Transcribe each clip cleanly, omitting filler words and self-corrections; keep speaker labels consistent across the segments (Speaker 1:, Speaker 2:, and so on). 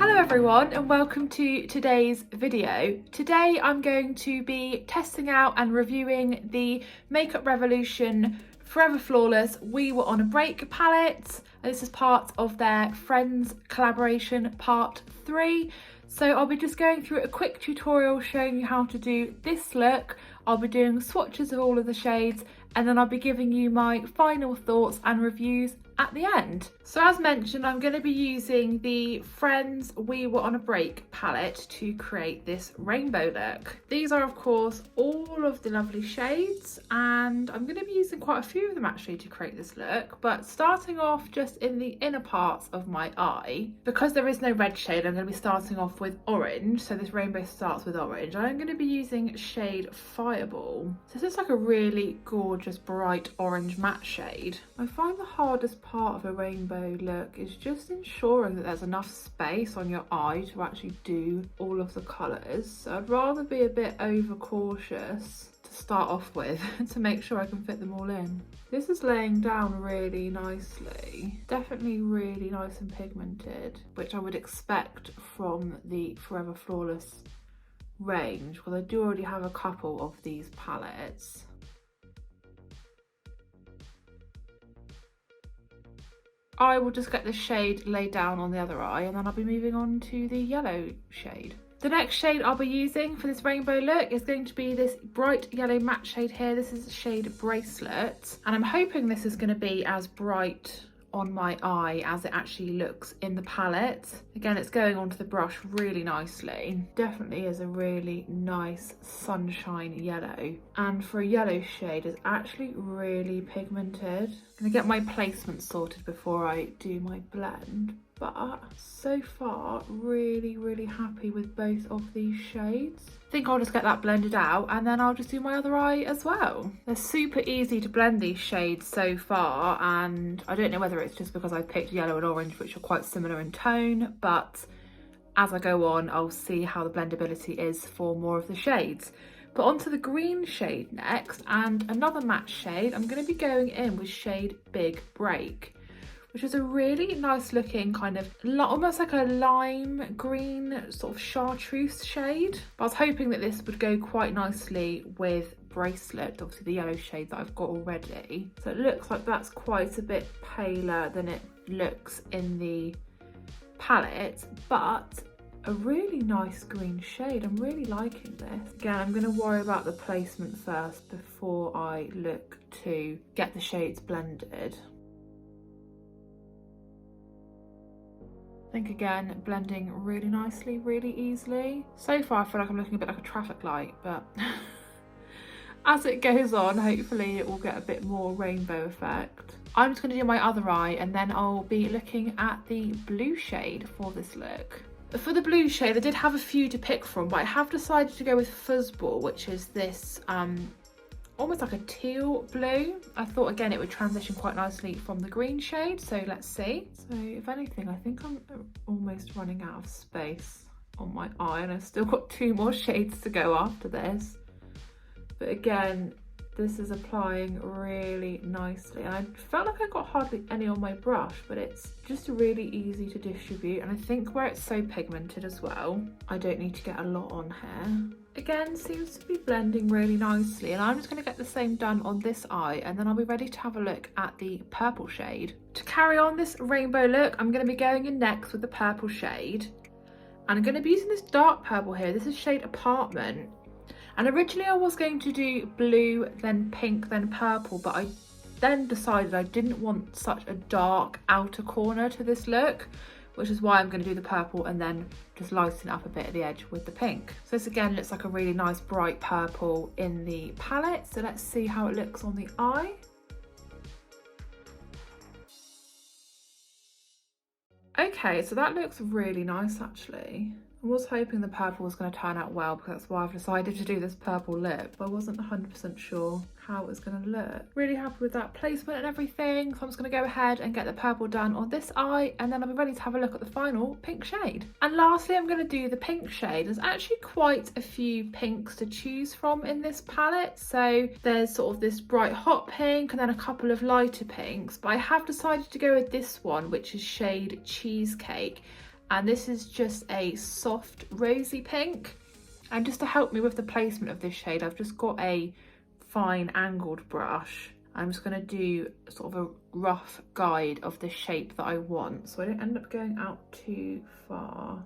Speaker 1: Hello everyone and welcome to today's video. Today I'm going to be testing out and reviewing the Makeup Revolution Forever Flawless We Were On a Break palette. This is part of their Friends collaboration part 3. So I'll be just going through a quick tutorial showing you how to do this look. I'll be doing swatches of all of the shades and then I'll be giving you my final thoughts and reviews at the end. So as mentioned, I'm going to be using the Friends We Were On a Break palette to create this rainbow look. These are of course all of the lovely shades and I'm going to be using quite a few of them actually to create this look, but starting off just in the inner parts of my eye, because there is no red shade, I'm going to be starting off with orange. So this rainbow starts with orange. I'm going to be using shade Fireball. So this is like a really gorgeous bright orange matte shade. I find the hardest part of a rainbow look is just ensuring that there's enough space on your eye to actually do all of the colours. So I'd rather be a bit over cautious to start off with to make sure I can fit them all in. This is laying down really nicely, definitely really nice and pigmented, which I would expect from the Forever Flawless range, because I do already have a couple of these palettes. I will just get the shade laid down on the other eye and then I'll be moving on to the yellow shade. The next shade I'll be using for this rainbow look is going to be this bright yellow matte shade here. This is the shade Bracelet, and I'm hoping this is going to be as bright on my eye as it actually looks in the palette. Again, it's going onto the brush really nicely. Definitely is a really nice sunshine yellow, and for a yellow shade it's actually really pigmented. I'm gonna get my placement sorted before I do my blend, but so far really happy with both of these shades. I think I'll just get that blended out and then I'll just do my other eye as well. They're super easy to blend these shades so far, and I don't know whether it's just because I picked yellow and orange, which are quite similar in tone, but as I go on I'll see how the blendability is for more of the shades. But onto the green shade next, and another matte shade. I'm going to be going in with shade Big Break, which is a really nice looking kind of almost like a lime green sort of chartreuse shade. But I was hoping that this would go quite nicely with Bracelet, obviously the yellow shade that I've got already. So it looks like that's quite a bit paler than it looks in the palette, but a really nice green shade. I'm really liking this. Again, I'm going to worry about the placement first before I look to get the shades blended. I think again, blending really nicely, really easily. So far I feel like I'm looking a bit like a traffic light, but as it goes on, hopefully it will get a bit more rainbow effect. I'm just going to do my other eye and then I'll be looking at the blue shade for this look. For the blue shade, I did have a few to pick from, but I have decided to go with Fuzzball, which is this almost like a teal blue. I thought again it would transition quite nicely from the green shade, so let's see. So if anything, I think I'm almost running out of space on my eye, and I've still got 2 more shades to go after this. But again, this is applying really nicely, and I felt like I got hardly any on my brush, but it's just really easy to distribute, and I think where it's so pigmented as well, I don't need to get a lot on here. Again, seems to be blending really nicely, and I'm just going to get the same done on this eye and then I'll be ready to have a look at the purple shade. To carry on this rainbow look, I'm going to be going in next with the purple shade, and I'm going to be using this dark purple here. This is shade Apartment. And originally I was going to do blue, then pink, then purple, but I then decided I didn't want such a dark outer corner to this look, which is why I'm going to do the purple and then just lighten it up a bit at the edge with the pink. So this again looks like a really nice bright purple in the palette. So let's see how it looks on the eye. Okay, so that looks really nice actually. I was hoping the purple was going to turn out well, because that's why I've decided to do this purple lip, but I wasn't 100% sure how it was going to look. Really happy with that placement and everything, so I'm just going to go ahead and get the purple done on this eye, and then I'll be ready to have a look at the final pink shade. And lastly, I'm going to do the pink shade. There's actually quite a few pinks to choose from in this palette, so there's sort of this bright hot pink and then a couple of lighter pinks, but I have decided to go with this one, which is shade Cheesecake. and this is just a soft rosy pink. And just to help me with the placement of this shade, I've just got a fine angled brush. I'm just going to do sort of a rough guide of the shape that I want, so I don't end up going out too far.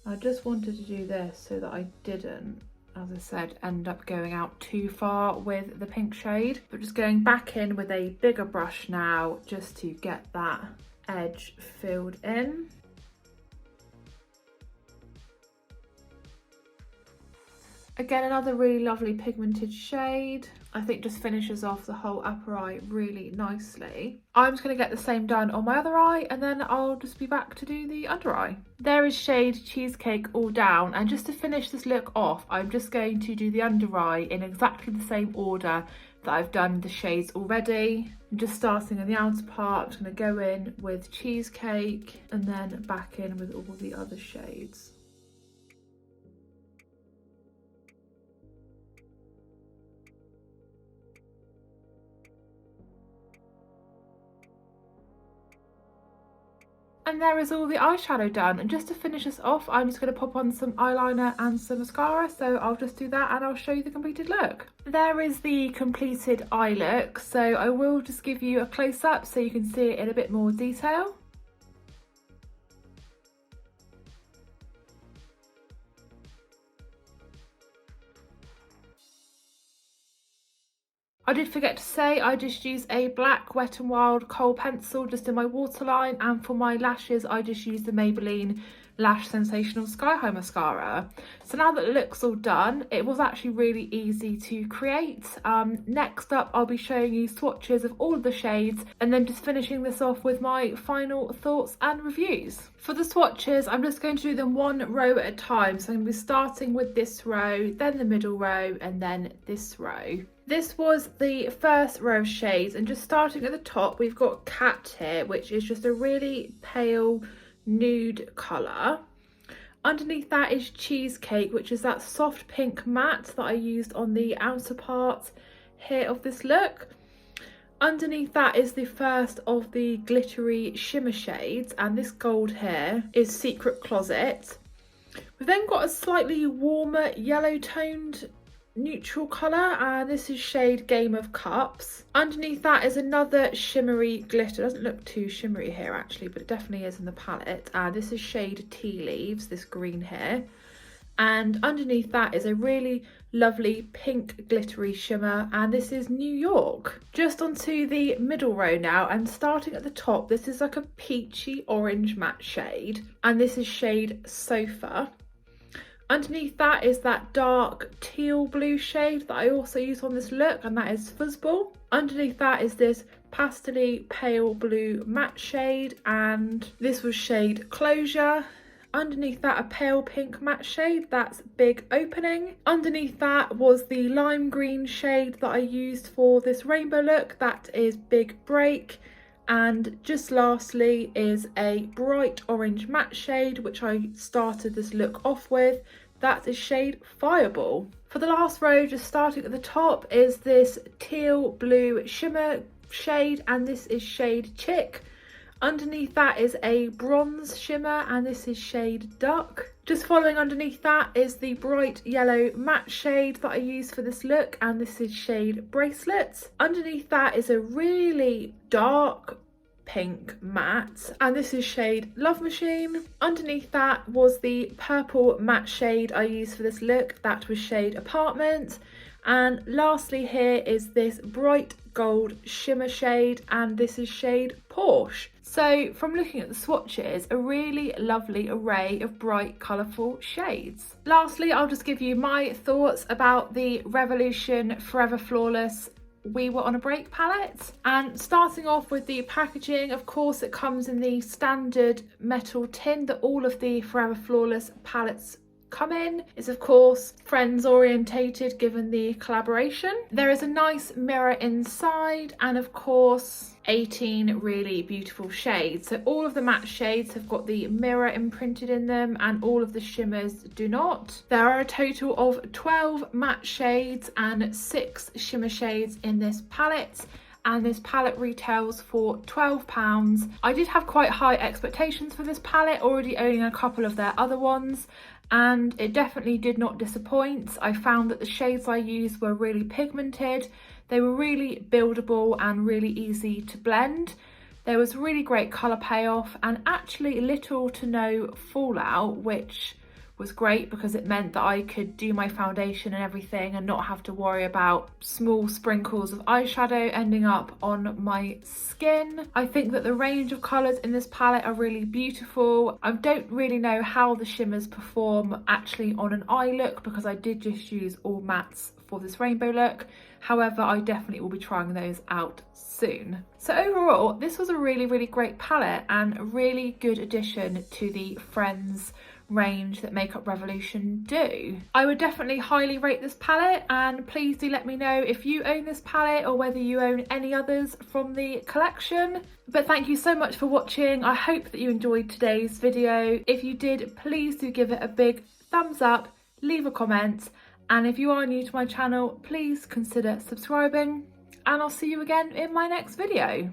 Speaker 1: I just wanted to do this so that I didn't, as I said, end up going out too far with the pink shade. But just going back in with a bigger brush now, just to get that edge filled in. Again, another really lovely pigmented shade. I think just finishes off the whole upper eye really nicely. I'm just going to get the same done on my other eye, and then I'll just be back to do the under eye. There is shade Cheesecake all down, and just to finish this look off, I'm just going to do the under eye in exactly the same order that I've done the shades already. I'm just starting on the outer part. I'm just going to go in with Cheesecake and then back in with all the other shades. And there is all the eyeshadow done, and just to finish us off, I'm just going to pop on some eyeliner and some mascara, so I'll just do that and I'll show you the completed look. There is the completed eye look, so I will just give you a close-up so you can see it in a bit more detail. I did forget to say I just use a black Wet n Wild kohl pencil just in my waterline, and for my lashes I just use the Maybelline Lash Sensational Sky High Mascara. So now that the look's all done, it was actually really easy to create. Next up I'll be showing you swatches of all of the shades, and then just finishing this off with my final thoughts and reviews. For the swatches, I'm just going to do them one row at a time. So I'm going to be starting with this row, then the middle row, and then this row. This was the first row of shades, and just starting at the top, we've got Cat here, which is just a really pale nude colour. Underneath that is Cheesecake, which is that soft pink matte that I used on the outer part here of this look. Underneath that is the first of the glittery shimmer shades, and this gold here is Secret Closet. We've then got a slightly warmer yellow toned neutral colour, and this is shade Game of Cups. Underneath that is another shimmery glitter. It doesn't look too shimmery here actually, but it definitely is in the palette. And this is shade Tea Leaves, this green here. And underneath that is a really lovely pink glittery shimmer, and this is New York. Just onto the middle row now, and starting at the top, this is like a peachy orange matte shade, and this is shade Sofa. Underneath that is that dark teal blue shade that I also use on this look, and that is Fuzzball. Underneath that is this pastel-y pale blue matte shade, and this was shade Closure. Underneath that, a pale pink matte shade, that's Big Opening. Underneath that was the lime green shade that I used for this rainbow look, that is Big Break. And just lastly is a bright orange matte shade, which I started this look off with. That is shade Fireball. For the last row, just starting at the top, is this teal blue shimmer shade, and this is shade Chick. Underneath that is a bronze shimmer, and this is shade Duck. Just following underneath that is the bright yellow matte shade that I used for this look, and this is shade Bracelet. Underneath that is a really dark pink matte, and this is shade Love Machine. Underneath that was the purple matte shade I used for this look, that was shade Apartment. And lastly here is this bright gold shimmer shade, and this is shade Porsche. So from looking at the swatches, a really lovely array of bright colourful shades. Lastly, I'll just give you my thoughts about the Revolution Forever Flawless We Were on a Break palette. And starting off with the packaging, of course it comes in the standard metal tin that all of the Forever Flawless palettes come in. It's of course friends orientated given the collaboration. There is a nice mirror inside, and of course 18 really beautiful shades. So all of the matte shades have got the mirror imprinted in them, and all of the shimmers do not. There are a total of 12 matte shades and 6 shimmer shades in this palette, and this palette retails for £12. I did have quite high expectations for this palette, already owning a couple of their other ones, and it definitely did not disappoint. I found that the shades I used were really pigmented, they were really buildable and really easy to blend. There was really great colour payoff and actually little to no fallout, which was great because it meant that I could do my foundation and everything and not have to worry about small sprinkles of eyeshadow ending up on my skin. I think that the range of colours in this palette are really beautiful. I don't really know how the shimmers perform actually on an eye look because I did just use all mattes for this rainbow look. However, I definitely will be trying those out soon. So overall, this was a really great palette and a really good addition to the Friends range that Makeup Revolution do. I would definitely highly rate this palette, and please do let me know if you own this palette or whether you own any others from the collection. But thank you so much for watching. I hope that you enjoyed today's video. If you did, please do give it a big thumbs up, leave a comment, and if you are new to my channel, please consider subscribing, and I'll see you again in my next video.